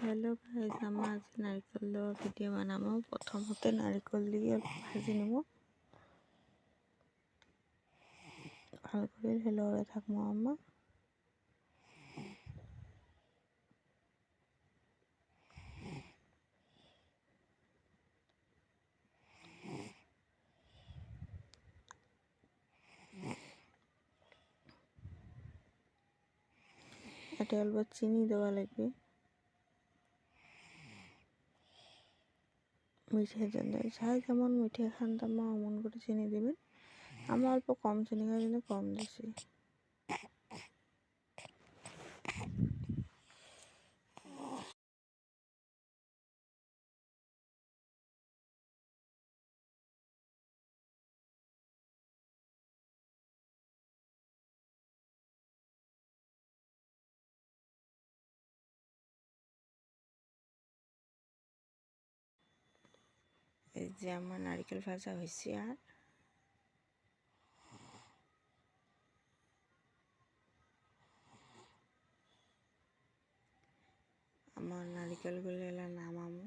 Hello guys, আমরা আজ নারিকল দেওয়া ভিডিও বানাবো। প্রথমতে নারিকল দিয়ে অল্প ভাজি নেব, ভালো করে হেলোরে থাকবো আমরা। এটা অল্প চিনি দেওয়া লাগবে, মিঠে জন্য যাই যেমন মিঠে খান তেমন অমন করে চিনি দেবেন। আমরা অল্প কম চিনি খাই জন্য কম দিছি। এই যে আমার নারিকেল ভাজা হয়েছে। আর আমার নারিকেলগুলো এলা নামামো।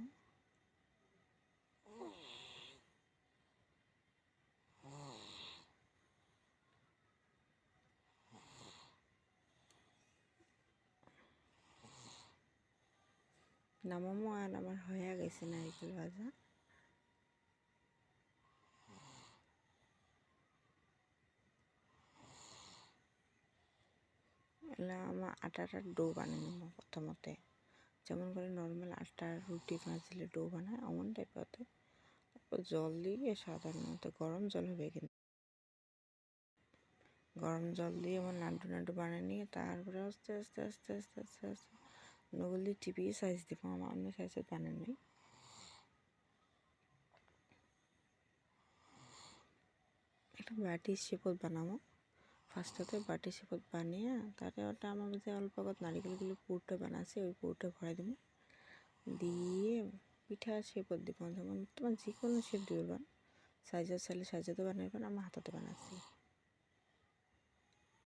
নামামো আর আমার হয়ে গেছে নারিকেল ভাজা। এলা আমার আটাটার ডো বানিয়ে নেব। প্রথমতে যেমন করে নর্মাল আটার রুটি ভাজলে ডো বানায় এমন টাইপের, তারপর জল দিয়ে সাধারণত গরম জল হবে, কিন্তু গরম জল দিয়ে আমার নাড্ডু নাড্ডু বানিয়ে নিয়ে তারপরে আস্তে আস্তে আস্তে আস্তে আস্তে আস্তে নগুলি টিপিয়ে সাইজ দিব। আমার অন্য সাইজের বানিয়ে নিই। একটা বাটির শেপত বানাবো। ফার্স্টতে বাটির শেপত বানিয়ে তারপরে ওটা আমার যে অল্প নারিকেলগুলো পুরটা বানাচ্ছি ওই পুরটা ভরে দেবো, দিয়ে পিঠা শেপত দিব। যেমন তোমার যে কোনো শেপ দিবেন, সাইজের চাইলে সাইজেতে বানাবেন। আমার হাতাতে বানাচ্ছি।